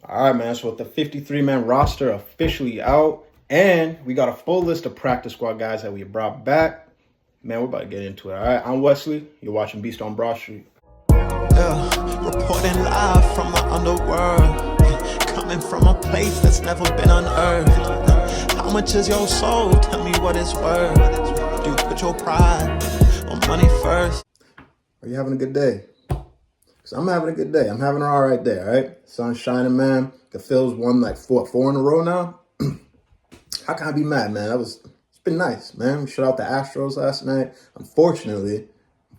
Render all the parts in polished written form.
All right, man. So with the 53-man roster officially out, and we got a full list of practice squad guys that we brought back, man, we're about to get into it. All right, I'm Wesley. You're watching Beast on Broad Street. Yeah, reporting live from the underworld, coming from a place that's never been unearthed. How much is your soul? Tell me what it's worth. Do you put your pride on money first? Are you having a good day? Because I'm having a good day. I'm having an all right day, all right? Sun's shining, man. The Phils won like four in a row now. How can I be mad, man? It's been nice, man. We shut out the Astros last night. Unfortunately,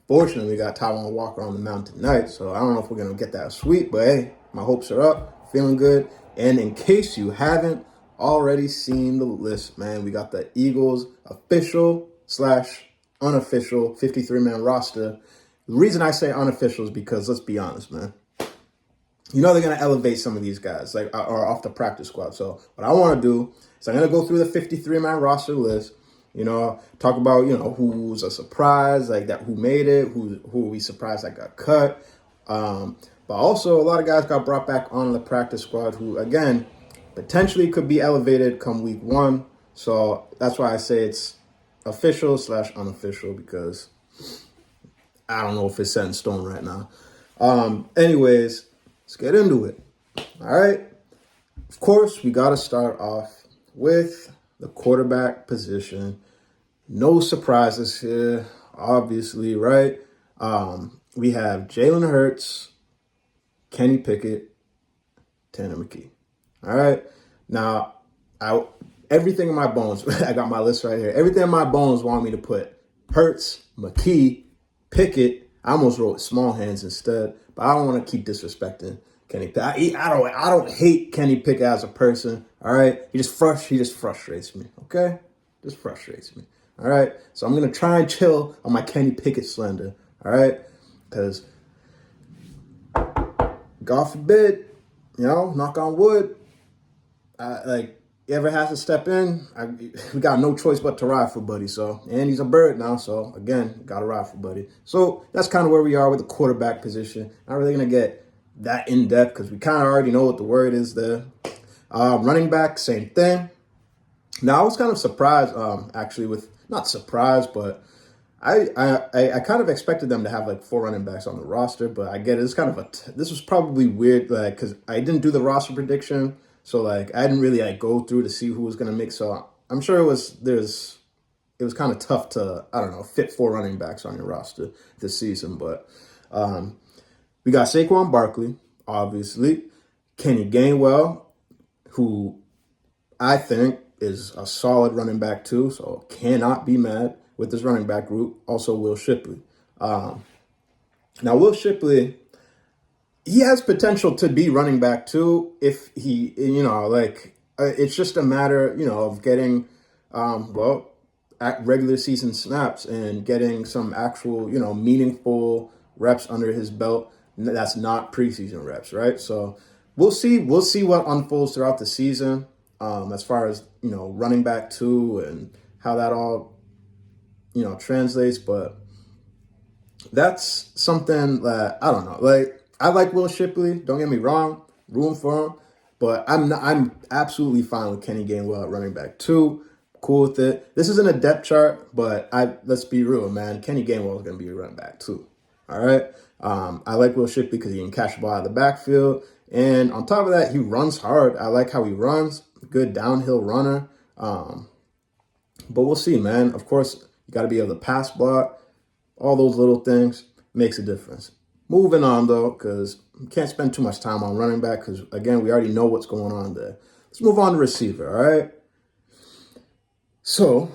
we got Taijuan Walker on the mound tonight, so I don't know if we're going to get that sweep, but hey, my hopes are up, feeling good. And in case you haven't already seen the list, man, we got the Eagles official / unofficial 53-man roster. The reason I say unofficial is because, let's be honest, man, you know they're going to elevate some of these guys, like, or off the practice squad. So what I want to do is I'm going to go through the 53-man roster list, talk about, who's a surprise, like that, who made it, who we surprised that got cut. But also a lot of guys got brought back on the practice squad who, again, potentially could be elevated come week one. So that's why I say it's official / unofficial, because I don't know if it's set in stone right now. Anyways, let's get into it. All right. Of course, we got to start off with the quarterback position. No surprises here, obviously, right? We have Jalen Hurts, Kenny Pickett, Tanner McKee. All right. Now, everything in my bones, I got my list right here. Everything in my bones want me to put Hurts, McKee, Pickett. I almost wrote small hands instead, but I don't want to keep disrespecting Kenny Pickett. I don't hate Kenny Pickett as a person. All right, he just frustrates me. Okay, just frustrates me. All right, so I'm gonna try and chill on my Kenny Pickett slander. All right, because God forbid, knock on wood, he ever has to step in, we got no choice but to ride for Buddy. So, and he's a bird now, so again, got to ride for Buddy. So that's kind of where we are with the quarterback position. Not really gonna get that in depth because we kind of already know what the word is there. Running back, same thing. Now I was kind of surprised, actually, with not surprised, but I kind of expected them to have like 4 running backs on the roster, but I get it. It's kind of this was probably weird, like, because I didn't do the roster prediction. So, like, I didn't really, go through to see who was going to make. So, I'm sure it was kind of tough to, fit 4 running backs on your roster this season. But we got Saquon Barkley, obviously. Kenny Gainwell, who I think is a solid running back too. So, cannot be mad with this running back group. Also, Will Shipley. Now, Will Shipley, he has potential to be running back too if he, it's just a matter, of getting, at regular season snaps and getting some actual, meaningful reps under his belt. That's not preseason reps, right? So we'll see what unfolds throughout the season, as far as, running back too and how that all, translates. But that's something that, I don't know, I like Will Shipley. Don't get me wrong, room for him, but I'm absolutely fine with Kenny Gainwell at running back too. Cool with it. This isn't a depth chart, but let's be real, man. Kenny Gainwell is going to be a running back too. All right. I like Will Shipley because he can catch the ball out of the backfield, and on top of that, he runs hard. I like how he runs. Good downhill runner. But we'll see, man. Of course, you got to be able to pass block. All those little things makes a difference. Moving on, though, because we can't spend too much time on running back because, again, we already know what's going on there. Let's move on to receiver, all right? So,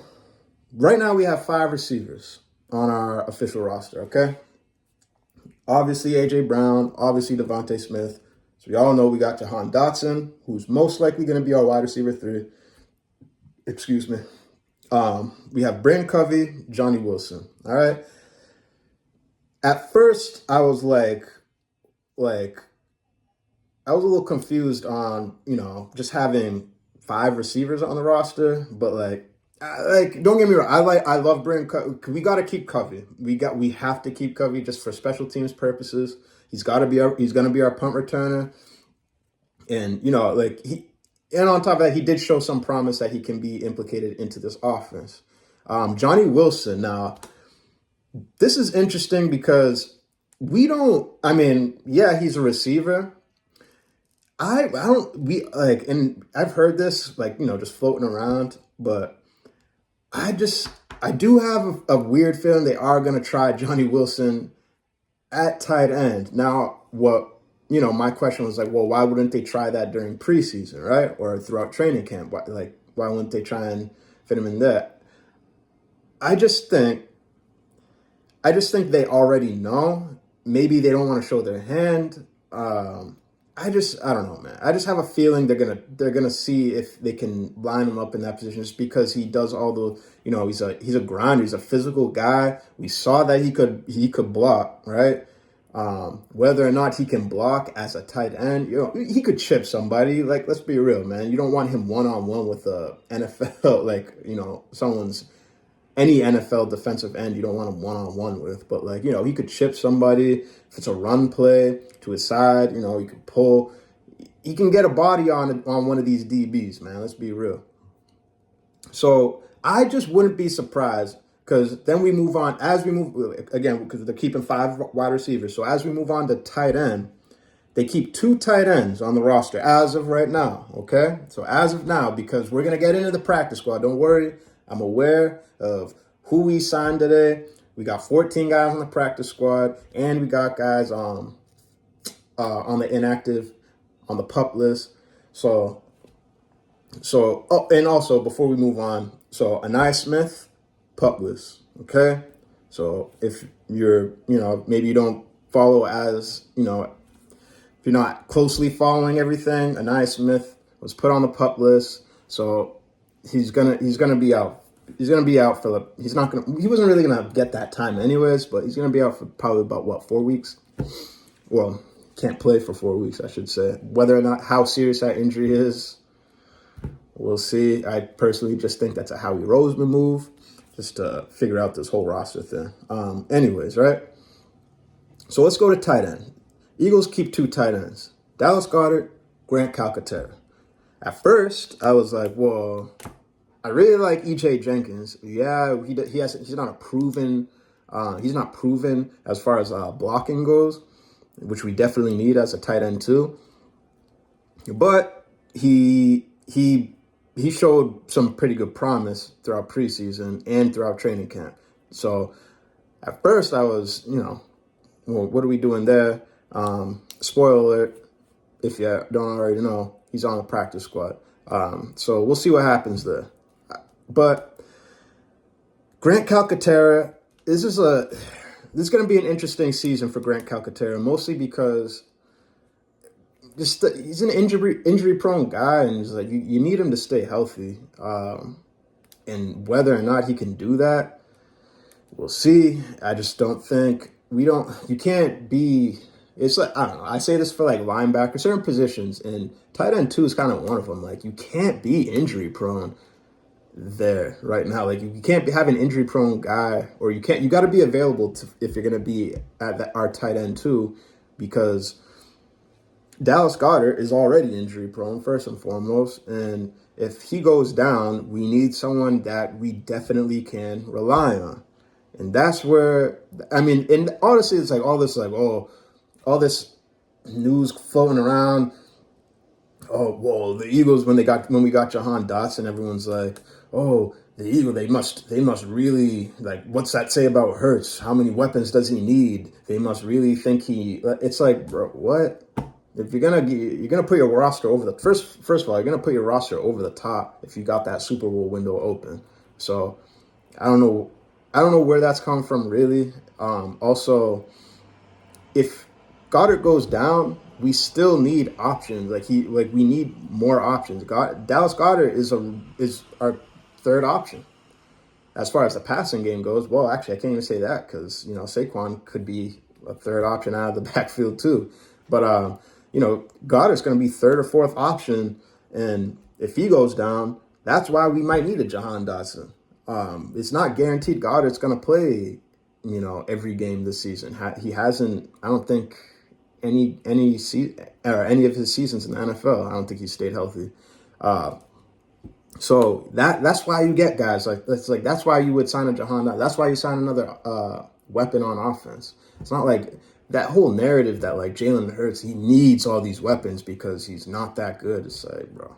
right now we have 5 receivers on our official roster, okay? Obviously, A.J. Brown, obviously Devontae Smith. So, we all know we got Jahan Dotson, who's most likely going to be our wide receiver 3. Excuse me. We have Brandon Covey, Johnny Wilson, all right? At first, I was I was a little confused on, just having 5 receivers on the roster, but don't get me wrong. I love Brandon Covey. We got to keep Covey. We have to keep Covey just for special teams purposes. He's going to be our punt returner. And, like and on top of that, he did show some promise that he can be implicated into this offense. Johnny Wilson. Now, this is interesting because I mean, yeah, he's a receiver. I don't, we like, and I've heard this, like, just floating around, but I just, I do have a weird feeling they are going to try Johnny Wilson at tight end. Now, my question was like, well, why wouldn't they try that during preseason, right? Or throughout training camp? Why wouldn't they try and fit him in there? I just think, they already know. Maybe they don't want to show their hand. I don't know, man. I just have a feeling they're gonna see if they can line him up in that position, just because he does all the, he's a grinder, he's a physical guy. We saw that he could block, right? Whether or not he can block as a tight end, he could chip somebody. Like, let's be real, man. You don't want him one-on-one with a NFL, like, any NFL defensive end. You don't want him one-on-one with, but, like, he could chip somebody. If it's a run play to his side, he could pull. He can get a body on one of these DBs, man. Let's be real. So I just wouldn't be surprised, because then we move on, again, because they're keeping 5 wide receivers. So as we move on to tight end, they keep 2 tight ends on the roster as of right now, okay? So as of now, because we're going to get into the practice squad, don't worry. I'm aware of who we signed today. We got 14 guys on the practice squad, and we got guys on the inactive, on the PUP list. So, and also, before we move on, so Anai Smith, PUP list, okay? So if you're, maybe you don't follow if you're not closely following everything, Anai Smith was put on the PUP list. So he's gonna be out. He's gonna be out for he wasn't really gonna get that time anyways, but he's gonna be out for probably about 4 weeks. Well, can't play for 4 weeks, I should say. Whether or not how serious that injury is, we'll see. I personally just think that's a Howie Roseman move, just to figure out this whole roster thing. Anyways, right? So let's go to tight end. Eagles keep 2 tight ends: Dallas Goedert, Grant Calcaterra. At first, I was like, well, I really like E.J. Jenkins. Yeah, he's not proven as far as blocking goes, which we definitely need as a tight end too. But he showed some pretty good promise throughout preseason and throughout training camp. So at first I was, well, what are we doing there? Spoiler alert, if you don't already know, he's on the practice squad. So we'll see what happens there. But Grant Calcaterra, this is going to be an interesting season for Grant Calcaterra, mostly because he's an injury prone guy, and it's like you need him to stay healthy. And whether or not he can do that, we'll see. I just don't think you can't be. It's like, I don't know. I say this for like linebacker, certain positions, and tight end too is kind of one of them. Like, you can't be injury prone there right now. Like, you can't have an injury prone guy, or you got to be available if you're going to be at our tight end too, because Dallas Goedert is already injury prone first and foremost. And if he goes down, we need someone that we definitely can rely on. And that's where, and honestly, it's like all this news floating around. Oh, well, the Eagles, when we got Jahan Dotson, everyone's like, oh, the Eagles, they must really, like, what's that say about Hurts? How many weapons does he need? They must really think it's like, bro, what? If you're gonna put your roster over the first of all, you're gonna put your roster over the top if you got that Super Bowl window open. So I don't know where that's coming from, really. Also, if Goddard goes down, we still need options. We need more options. Dallas Goedert is our third option as far as the passing game goes. Well, actually, I can't even say that, because Saquon could be a third option out of the backfield too. But Goddard's going to be third or fourth option, and if he goes down, that's why we might need a Jahan Dotson. It's not guaranteed Goddard's going to play every game this season. He hasn't. I don't think any of his seasons in the NFL. I don't think he stayed healthy. So that's why you get guys that's why you would sign a Jahan. That's why you sign another weapon on offense. It's not like that whole narrative that like Jalen Hurts, he needs all these weapons because he's not that good. It's like, bro,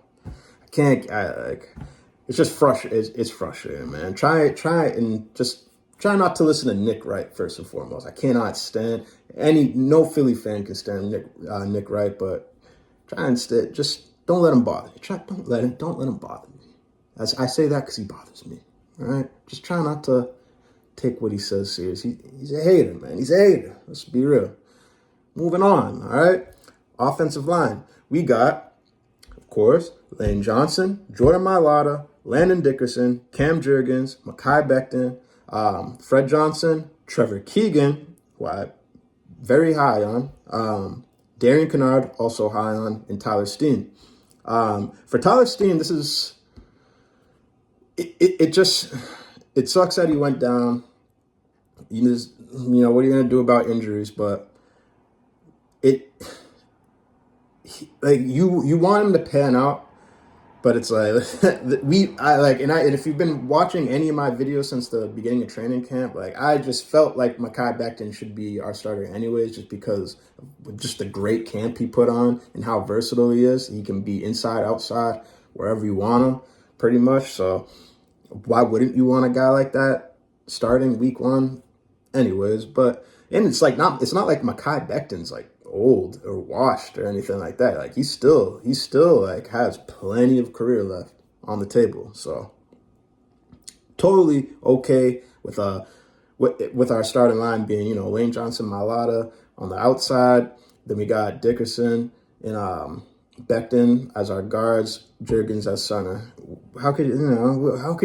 it's just frustrating. It's frustrating, man. Try and just try not to listen to Nick Wright first and foremost. I cannot stand no Philly fan can stand Nick Wright, but try instead just don't let him bother you. Don't let him bother me. As I say that because he bothers me. All right, just try not to take what he says serious. He's a hater, man. He's a hater. Let's be real. Moving on. All right, offensive line. We got, of course, Lane Johnson, Jordan Mailata, Landon Dickerson, Cam Jurgens, Mekhi Becton, Fred Johnson, Trevor Keegan, who I'm very high on, Darian Kennard, also high on, and Tyler Steen. For Tyler Steen, this is it sucks that he went down. What are you gonna do about injuries? But you want him to pan out, but it's like and if you've been watching any of my videos since the beginning of training camp, like I just felt like Mekhi Becton should be our starter anyways, just because of just the great camp he put on and how versatile he is. He can be inside, outside, wherever you want him, pretty much. So why wouldn't you want a guy like that starting week 1? Anyways, and it's not like Mekhi Becton's like old or washed or anything like that. Like he still like has plenty of career left on the table. So totally okay with our starting line being, Lane Johnson, Mailata on the outside. Then we got Dickerson and Becton as our guards, Jurgens as center. How could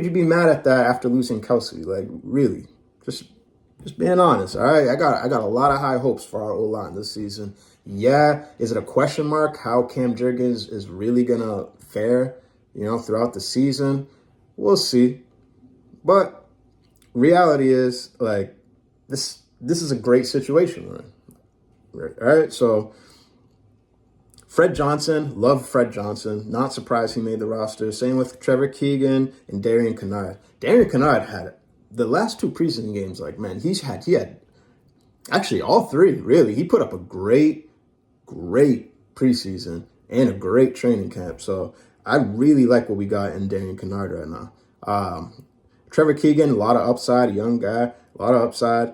you be mad at that after losing Kelsey? Like really, just being honest. All right, I got a lot of high hopes for our O-line this season. Yeah, is it a question mark how Cam Jurgens is really gonna fare, throughout the season? We'll see. But reality is like this is a great situation we're in. All right, so Fred Johnson, love Fred Johnson. Not surprised he made the roster. Same with Trevor Keegan and Darian Kennard. Darian Kennard had the last 2 preseason games, like, man, he had actually all 3, really. He put up a great preseason and a great training camp. So I really like what we got in Darian Kennard right now. Trevor Keegan, a lot of upside, a young guy, a lot of upside.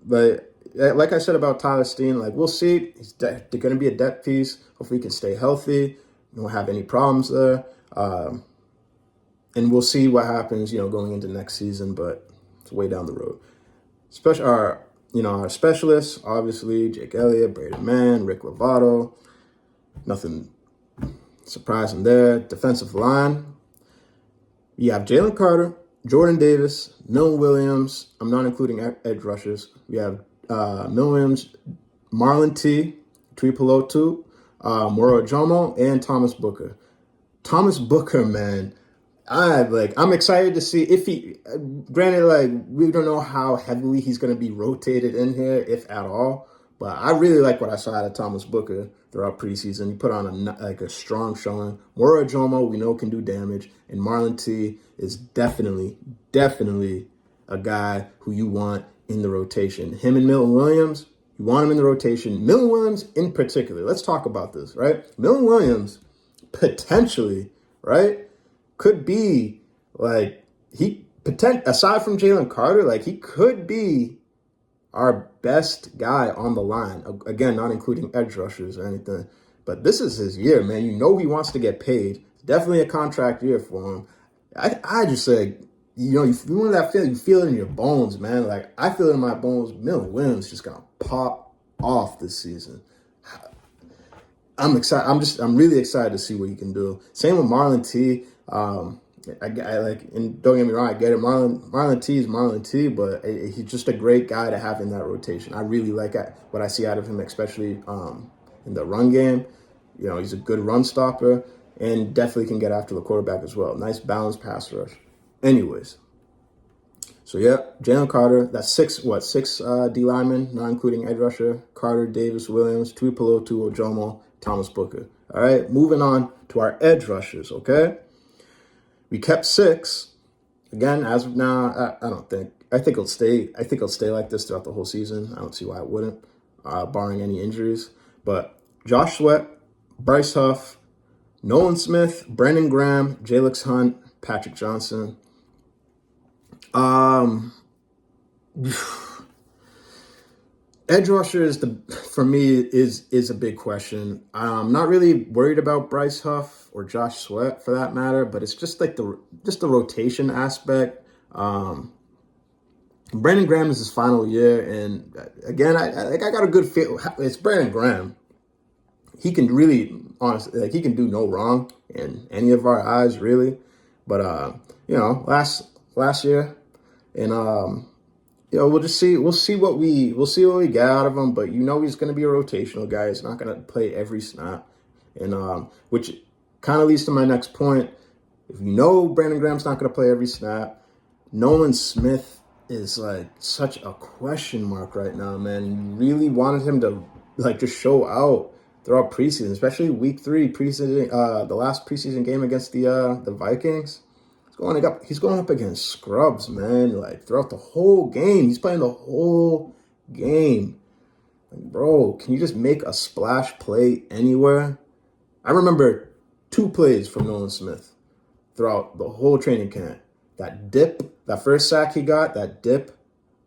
But like I said about Tyler Steen, like we'll see. They're going to be a depth piece. Hopefully he can stay healthy. We won't have any problems there. And we'll see what happens, going into next season, but it's way down the road. Our specialists, obviously, Jake Elliott, Braden Mann, Rick Lovato. Nothing surprising there. Defensive line, you have Jalen Carter, Jordan Davis, Milton Williams. I'm not including edge rushers. We have Milton Williams, Marlon T, Tuipulotu, Moro Jomo, and Thomas Booker. Thomas Booker, man. I'm excited to see if he, granted, like, we don't know how heavily he's going to be rotated in here, if at all, but I really like what I saw out of Thomas Booker throughout preseason. He put on a strong showing. Moro Jomo, we know, can do damage, and Marlon T is definitely a guy who you want in the rotation. Him and Milton Williams, you want him in the rotation. Milton Williams in particular, let's talk about this, right? Milton Williams, potentially, right, could be like aside from Jalen Carter, like he could be our best guy on the line. Again, not including edge rushers or anything. But this is his year, man. He wants to get paid. Definitely a contract year for him. I just say, you feel that feeling. You feel it in your bones, man. Like I feel it in my bones. Milton Williams just gonna pop off this season. I'm excited. I'm really excited to see what he can do. Same with Marlon T. I like, and don't get me wrong, I get it. Marlon T is Marlon T, but he's just a great guy to have in that rotation. I really like what I see out of him, especially in the run game. He's a good run stopper and definitely can get after the quarterback as well. Nice balanced pass rush. Anyways, So yeah, Jalen Carter. That's six D linemen, not including edge rusher. Carter, Davis, Williams, Tuipolo, Ojomo, Thomas Booker. All right, moving on to our edge rushers. Okay, we kept 6. Again, as of now, I don't think. I think it'll stay. I think it'll stay like this throughout the whole season. I don't see why it wouldn't, barring any injuries. But Josh Sweat, Bryce Huff, Nolan Smith, Brandon Graham, Jalix Hunt, Patrick Johnson. Edge rusher for me is a big question. I'm not really worried about Bryce Huff or Josh Sweat for that matter, but it's just like the rotation aspect. Brandon Graham is his final year, and again, I got a good feel. It's Brandon Graham. He can really, honestly, he can do no wrong in any of our eyes, really. But last year, and we'll just see. We'll see what we get out of him. But he's going to be a rotational guy. He's not going to play every snap, and which kind of leads to my next point. If Brandon Graham's not going to play every snap, Nolan Smith is like such a question mark right now, man. You really wanted him to just show out throughout preseason, especially week 3 preseason, the last preseason game against the Vikings. He's going up against scrubs, man. Like throughout the whole game, he's playing the whole game. Like, bro, can you just make a splash play anywhere? I remember 2 plays from Nolan Smith throughout the whole training camp. That dip, that first sack he got, that dip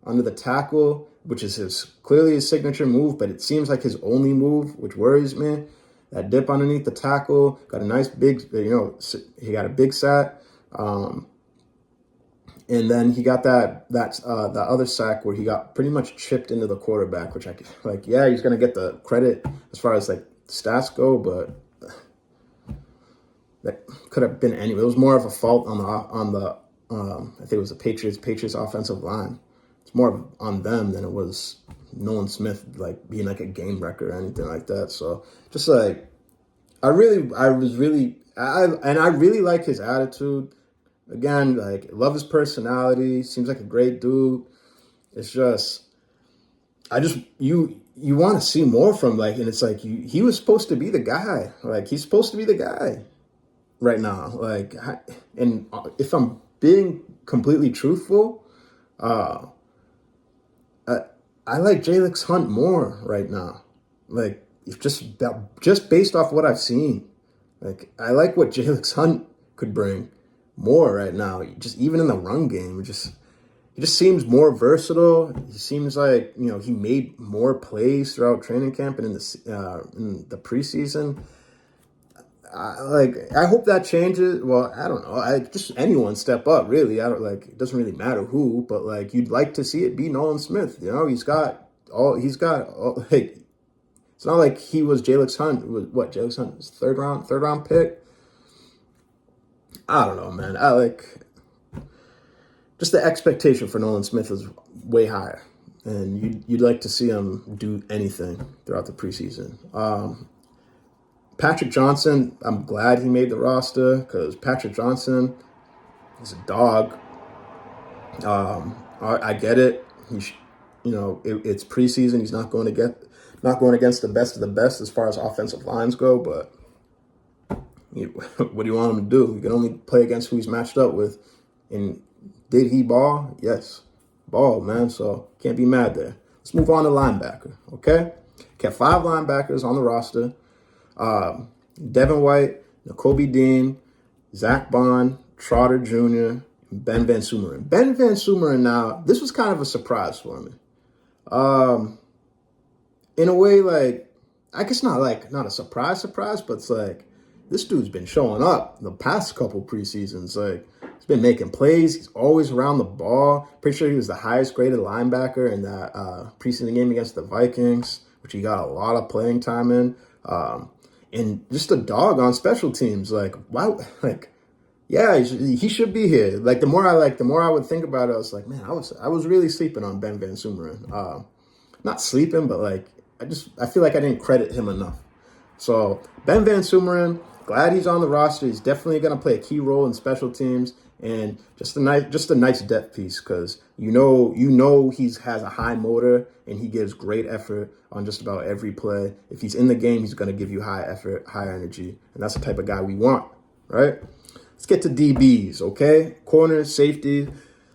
under the tackle, which is clearly his signature move, but it seems like his only move, which worries me. That dip underneath the tackle, got a nice big, he got a big sack. And then he got that other sack where he got pretty much chipped into the quarterback, which he's gonna get the credit as far as stats go, but that could have been any. It was more of a fault on the I think it was the Patriots offensive line. It's more on them than it was Nolan Smith being a game wrecker or anything like that. So just I really like his attitude. Again, love his personality. Seems like a great dude. It's just, you want to see more from and it's he was supposed to be the guy. He's supposed to be the guy right now. And if I'm being completely truthful, I like Jalix Hunt more right now. Just based off what I've seen, I like what Jalix Hunt could bring more right now. Just even in the run game, he just seems more versatile. He seems he made more plays throughout training camp and in the preseason. I hope that changes. Well, I don't know. Just anyone step up, really. I don't it doesn't really matter who, but you'd like to see it be Nolan Smith. He's got all. It's not like he was Jalix Hunt. Jalix Hunt was third round pick. I don't know, man. Just the expectation for Nolan Smith is way higher, and you'd like to see him do anything throughout the preseason. Patrick Johnson, I'm glad he made the roster because Patrick Johnson is a dog. I get it. It's preseason. He's not going against the best of the best as far as offensive lines go. But what do you want him to do? He can only play against who he's matched up with. And did he ball? Yes, ball, man. So can't be mad there. Let's move on to linebacker. Okay, kept 5 linebackers on the roster. Devin White, Nakobe Dean, Zach Bond, Trotter Jr., and Ben Van Sumeren. Ben Van Sumeren, now, this was kind of a surprise for me. In a way, I guess not a surprise, but it's this dude's been showing up the past couple preseasons. He's been making plays. He's always around the ball. Pretty sure he was the highest graded linebacker in that preseason game against the Vikings, which he got a lot of playing time in. And just a dog on special teams. Wow, yeah, he should be here. The more I would think about it, I was man, I was really sleeping on Ben Van Sumeren. Not sleeping, but I feel like I didn't credit him enough. So Ben Van Sumeren, glad he's on the roster. He's definitely going to play a key role in special teams. and just a nice depth piece because you know he has a high motor and he gives great effort on just about every play. If he's in the game, he's going to give you high effort, high energy, and that's the type of guy we want, right? Let's get to DBs, okay? Corner, safety.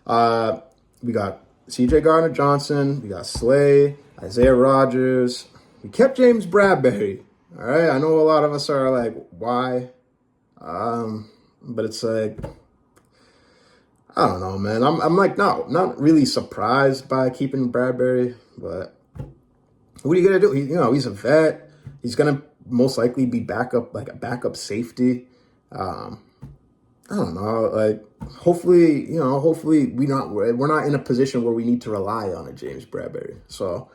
We got C.J. Gardner-Johnson. We got Slay, Isaiah Rodgers. We kept James Bradberry. All right, I know a lot of us are like, why? But it's like, I don't know, man. I'm like, no, not really surprised by keeping Bradberry, but what are you gonna do? He's a vet. He's gonna most likely be like a backup safety. I don't know. Like, hopefully we're not in a position where we need to rely on a James Bradberry. So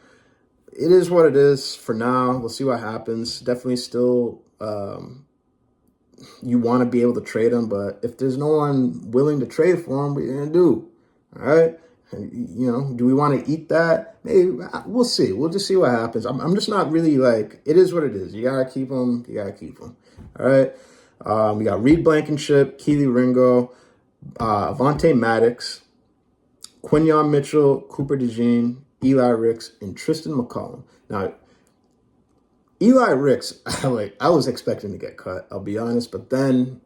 it is what it is for now. We'll see what happens. Definitely still, you want to be able to trade him, but if there's no one willing to trade for him, what are you gonna do? All right. And, do we want to eat that? Maybe we'll see. We'll just see what happens. I'm just not really like, it is what it is. You gotta keep him. You gotta keep him. All right. We got Reed Blankenship, Keely Ringo, Avonte Maddox, Quinyon Mitchell, Cooper DeJean, Eli Ricks, and Tristan McCollum. Now, Eli Ricks, I was expecting to get cut, I'll be honest, but then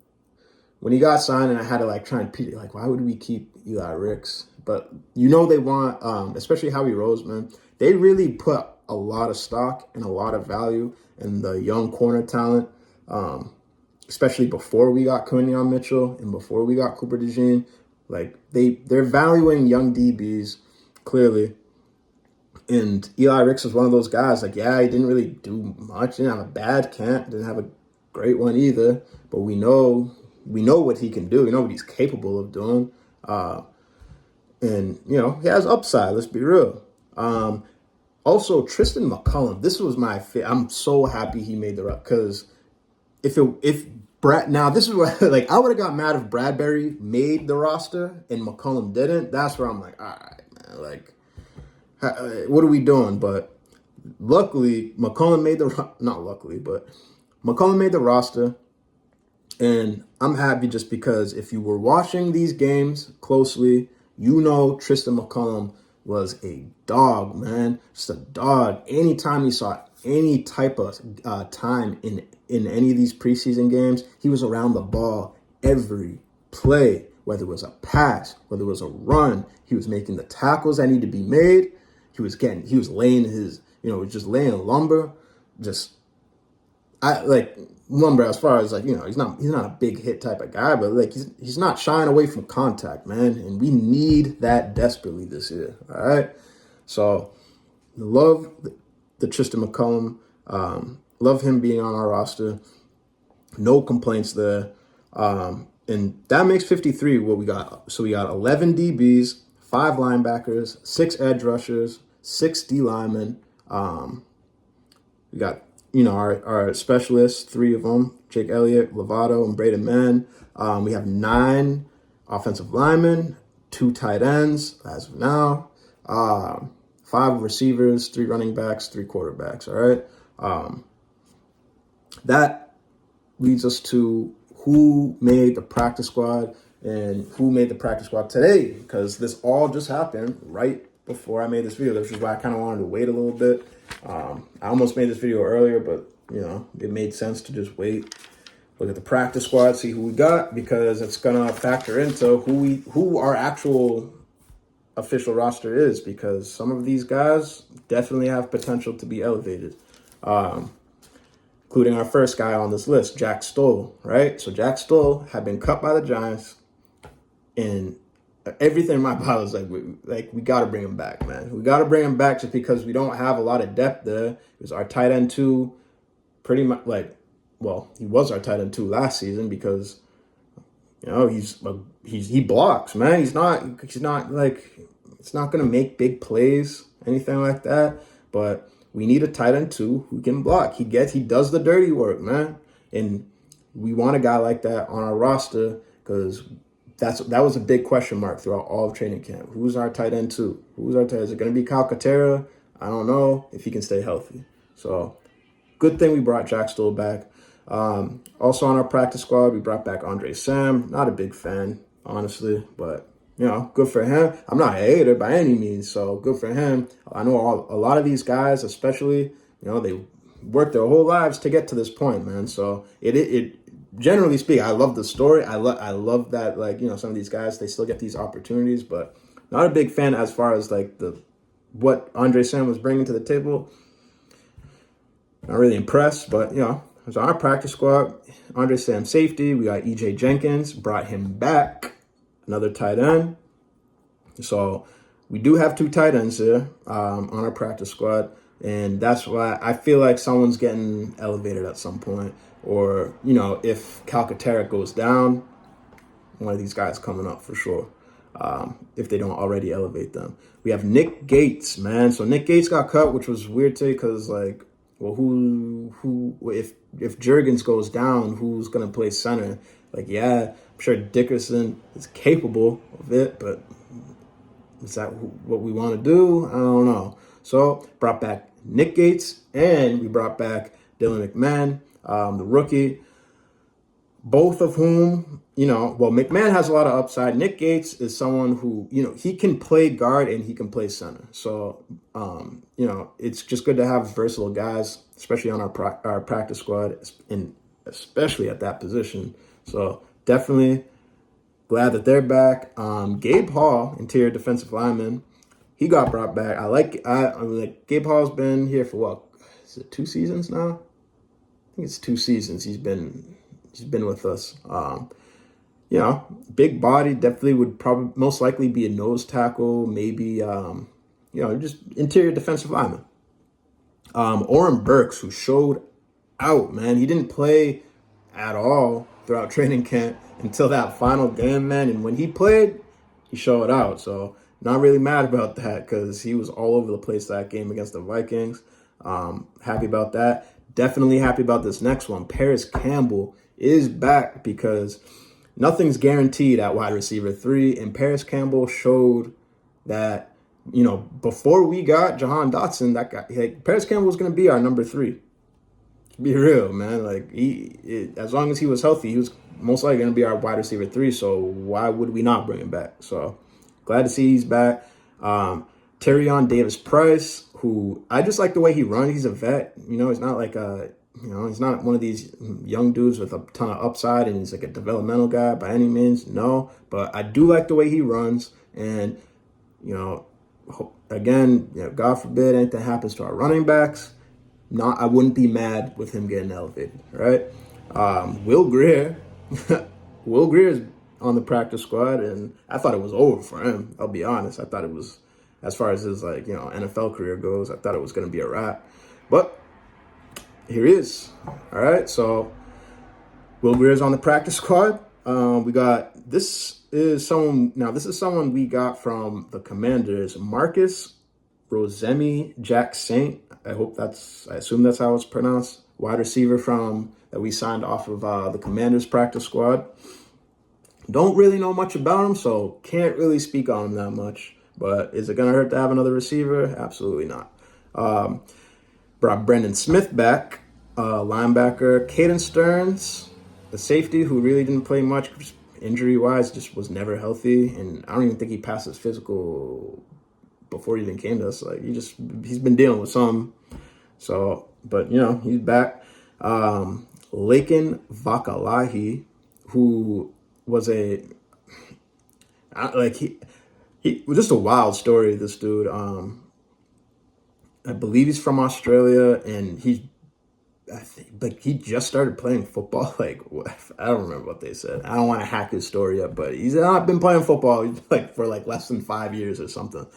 when he got signed and I had to try and pity, why would we keep Eli Ricks? But they want, especially Howie Roseman, they really put a lot of stock and a lot of value in the young corner talent, especially before we got Quinyon Mitchell and before we got Cooper DeJean. They're valuing young DBs, clearly. And Eli Ricks was one of those guys, he didn't really do much. Didn't have a bad camp, didn't have a great one either. But we know what he can do. We know what he's capable of doing. And, he has upside, let's be real. Also, Tristan McCullum, this was my favorite. I'm so happy he made the roster, because now this is what, I would have got mad if Bradberry made the roster and McCullum didn't. That's where I'm like, all right, man, what are we doing? But luckily, McCullum made McCullum made the roster, and I'm happy just because if you were watching these games closely, Tristan McCullum was a dog, man. Just a dog. Anytime he saw any type of time in any of these preseason games, he was around the ball every play, whether it was a pass, whether it was a run. He was making the tackles that need to be made. He was laying his, just laying lumber. Lumber as far as he's not a big hit type of guy, but he's not shying away from contact, man. And we need that desperately this year. All right. So love the Tristan McCullum. Love him being on our roster. No complaints there. And that makes 53 what we got. So we got 11 DBs, 5 linebackers, 6 edge rushers, 6 D linemen. We got, our specialists, 3 of them, Jake Elliott, Lovato, and Braden Mann. We have 9 offensive linemen, 2 tight ends as of now, 5 receivers, 3 running backs, 3 quarterbacks, all right? That leads us to who made the practice squad and who made the practice squad today, because this all just happened right before I made this video, which is why I kind of wanted to wait a little bit. I almost made this video earlier, but, it made sense to just wait, look at the practice squad, see who we got, because it's going to factor into who our actual official roster is, because some of these guys definitely have potential to be elevated, including our first guy on this list, Jack Stoll, right? So Jack Stoll had been cut by the Giants, and everything in my bio is we got to bring him back, man. We got to bring him back just because we don't have a lot of depth there. It was our tight end 2, pretty much he was our tight end 2 last season because, he blocks, man. He's not it's not going to make big plays, anything like that, but we need a tight end 2 who can block. He does the dirty work, man. And we want a guy like that on our roster because that was a big question mark throughout all of training camp. Who's our tight end 2? Who's our tight end? Is it going to be Kyle Katerra? I don't know if he can stay healthy. So good thing we brought Jack Stoll back. Also on our practice squad, we brought back Andre Sam. Not a big fan honestly. But, good for him. I'm not a hater by any means, so good for him. I know a lot of these guys, especially, they worked their whole lives to get to this point, man. So it generally speaking, I love the story. I love that, like, some of these guys, they still get these opportunities, but not a big fan as far as like what Andre Sam was bringing to the table. Not really impressed, but it was our practice squad. Andre Sam safety. We got EJ Jenkins, brought him back, another tight end. So we do have 2 tight ends here on our practice squad, and that's why I feel like someone's getting elevated at some point. Or if Calcaterra goes down, one of these guys coming up for sure. If they don't already elevate them. We have Nick Gates, man. So Nick Gates got cut, which was weird too, because like, well, if Jurgens goes down, who's gonna play center? Like, yeah, I'm sure Dickerson is capable of it, but is that what we want to do? I don't know. So brought back Nick Gates, and we brought back Dylan McMahon, the rookie. Both of whom, McMahon has a lot of upside. Nick Gates is someone who, he can play guard and he can play center. So, it's just good to have versatile guys, especially on our practice squad, and especially at that position. So definitely glad that they're back. Gabe Hall, interior defensive lineman, he got brought back. I like Gabe Hall's been here for what? Is it 2 seasons now? I think it's 2 seasons he's been with us. Big body, definitely would probably most likely be a nose tackle, maybe, just interior defensive lineman. Oren Burks, who showed out, man. He didn't play at all throughout training camp until that final game, man. And when he played, he showed out. So not really mad about that because he was all over the place that game against the Vikings. Happy about that. Definitely happy about this next one. Paris Campbell is back because nothing's guaranteed at wide receiver 3. And Paris Campbell showed that, before we got Jahan Dotson, that guy, Paris Campbell was going to be our number 3. Be real, man. Like, as long as he was healthy, he was most likely going to be our wide receiver 3. So why would we not bring him back? So glad to see he's back. Tyrion Davis-Price, who I just like the way he runs. He's a vet. He's not like he's not one of these young dudes with a ton of upside and he's like a developmental guy by any means. No, but I do like the way he runs. And, again, God forbid anything happens to our running backs. I wouldn't be mad with him getting elevated, right? Will Greer. Will Greer is on the practice squad, and I thought it was over for him. I'll be honest. I thought it was, as far as his NFL career goes, I thought it was going to be a wrap. But here he is. All right, so Will Greer is on the practice squad. This is someone we got from the Commanders, Marcus Rosemi Jack Saint. I assume that's how it's pronounced. Wide receiver that we signed off of the Commanders practice squad. Don't really know much about him, so can't really speak on him that much. But is it going to hurt to have another receiver? Absolutely not. Brought Brendan Smith back, linebacker. Caden Stearns, the safety, who really didn't play much injury-wise, just was never healthy. And I don't even think he passed his physical before he even came to us. Like, he's been dealing with some. So, but, he's back. Laken Vakalahi, who was he was just a wild story, this dude. I believe he's from Australia, and he just started playing football. Like, I don't remember what they said. I don't want to hack his story up, but he's not been playing football for less than 5 years or something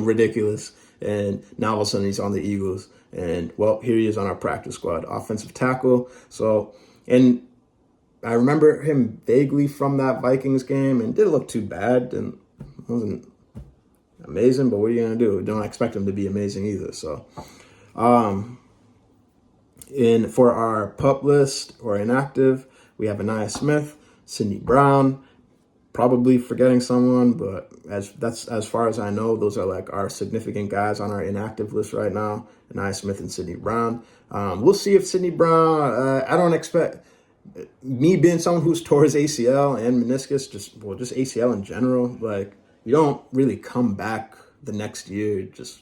ridiculous. And now all of a sudden he's on the Eagles, and well, here he is on our practice squad, offensive tackle. So, and I remember him vaguely from that Vikings game, and didn't look too bad, and wasn't amazing, but what are you going to do? Don't expect him to be amazing either. So, and for our PUP list or inactive, we have Anaya Smith, Sidney Brown, probably forgetting someone, but as far as I know, those are our significant guys on our inactive list right now, Anaya Smith and Sidney Brown. We'll see if Sidney Brown, I don't expect, me being someone who's tore his ACL and meniscus, just ACL in general, like you don't really come back the next year just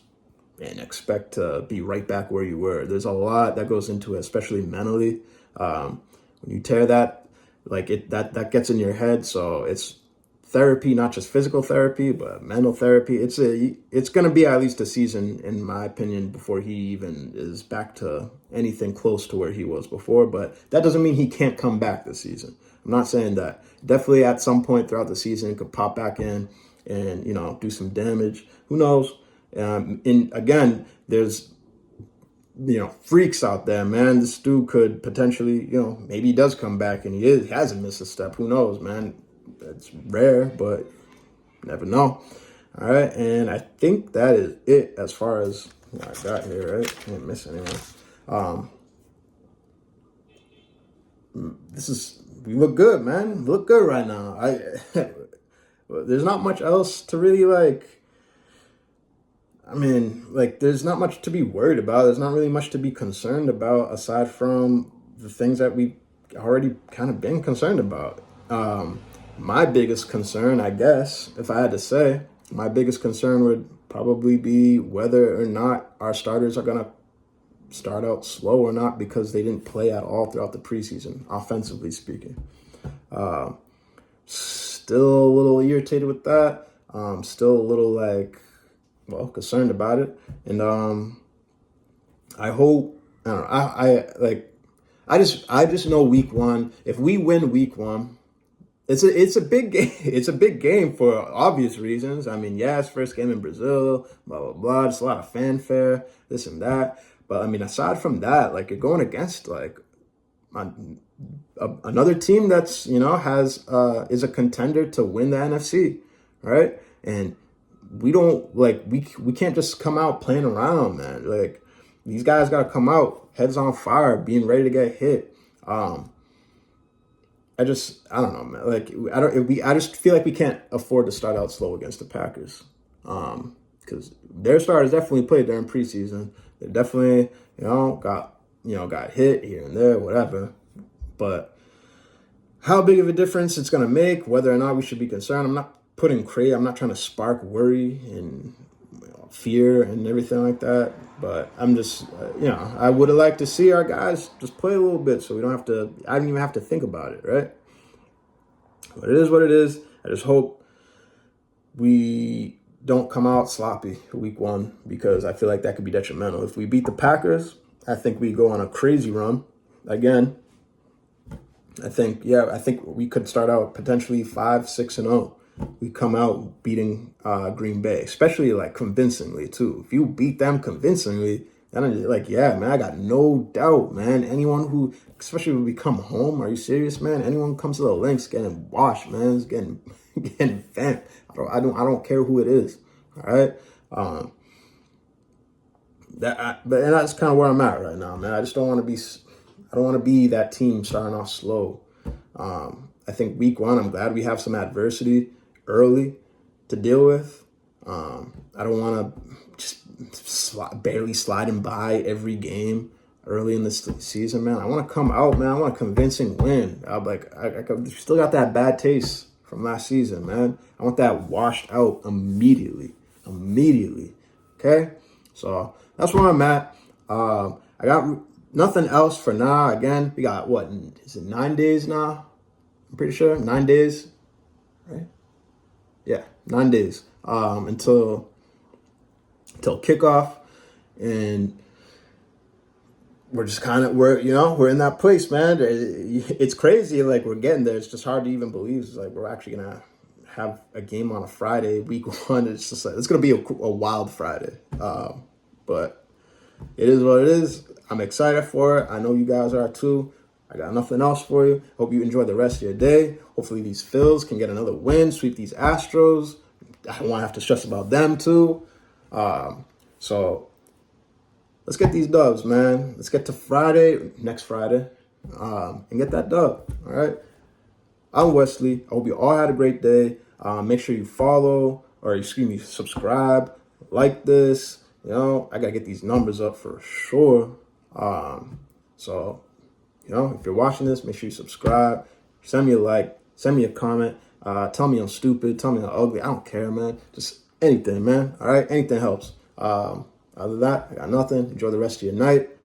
and expect to be right back where you were. There's a lot that goes into it, especially mentally. When you tear that, like that gets in your head. So it's therapy, not just physical therapy, but mental therapy. It's going to be at least a season, in my opinion, before he even is back to anything close to where he was before. But that doesn't mean he can't come back this season. I'm not saying that. Definitely at some point throughout the season, he could pop back in and, do some damage. Who knows? And again, there's, freaks out there, man. This dude could potentially, maybe he does come back and he hasn't missed a step. Who knows, man? It's rare, but you never know. All right, and I think that is it as far as what I got here, right? Can't miss anyone. We look good, man. We look good right now. There's not much else to really there's not much to be worried about. There's not really much to be concerned about aside from the things that we already kind of been concerned about. My biggest concern, I guess, if I had to say, my biggest concern would probably be whether or not our starters are going to start out slow or not because they didn't play at all throughout the preseason, offensively speaking. Still a little irritated with that. Still a little concerned about it. And I hope, I don't know, I just know week one, if we win week one, it's a big game. It's a big game for obvious reasons. I mean, yeah, it's first game in Brazil, blah, blah, blah. There's a lot of fanfare, this and that. But I mean, aside from that, you're going against another team that's, is a contender to win the NFC, right? And we don't we can't just come out playing around, man. These guys got to come out heads on fire, being ready to get hit. I don't know, man. I just feel like we can't afford to start out slow against the Packers. Because their starters definitely played during preseason. They definitely, got hit here and there, whatever. But how big of a difference it's going to make, whether or not we should be concerned, I'm not trying to spark worry and fear and everything like that. But I'm just, I would have liked to see our guys just play a little bit so I don't even have to think about it, right? But it is what it is. I just hope we don't come out sloppy week one because I feel like that could be detrimental. If we beat the Packers, I think we go on a crazy run again. I think we could start out potentially 5-6-0. We come out beating Green Bay, especially convincingly too. If you beat them convincingly, then man, I got no doubt, man. Anyone who, especially when we come home, are you serious, man? Anyone who comes to the links getting washed, man, is getting bent. I don't care who it is. All right. But that's kind of where I'm at right now, man. I just don't want to be that team starting off slow. I think week one, I'm glad we have some adversity early to deal with. I don't want to just barely sliding by every game early in the season, man. I want to come out, man. I want a convincing win. I still got that bad taste from last season, man. I want that washed out immediately. Okay? So that's where I'm at. I got nothing else for now. Again, we got, is it 9 days now? I'm pretty sure 9 days, right? Yeah, 9 days until kickoff, and we're just we're in that place, man. It's crazy, we're getting there. It's just hard to even believe. It's we're actually gonna have a game on a Friday, week one. It's just it's gonna be a wild Friday, but it is what it is. I'm excited for it. I know you guys are too. I got nothing else for you. Hope you enjoy the rest of your day. Hopefully these Phils can get another win, sweep these Astros. I don't want to have to stress about them too. So let's get these dubs, man. Let's get to next Friday, and get that dub. All right. I'm Wesley. I hope you all had a great day. Make sure you subscribe, like this. I gotta get these numbers up for sure. So You know, if you're watching this, make sure you subscribe. Send me a like. Send me a comment. Tell me I'm stupid. Tell me I'm ugly. I don't care, man. Just anything, man. All right? Anything helps. Other than that, I got nothing. Enjoy the rest of your night.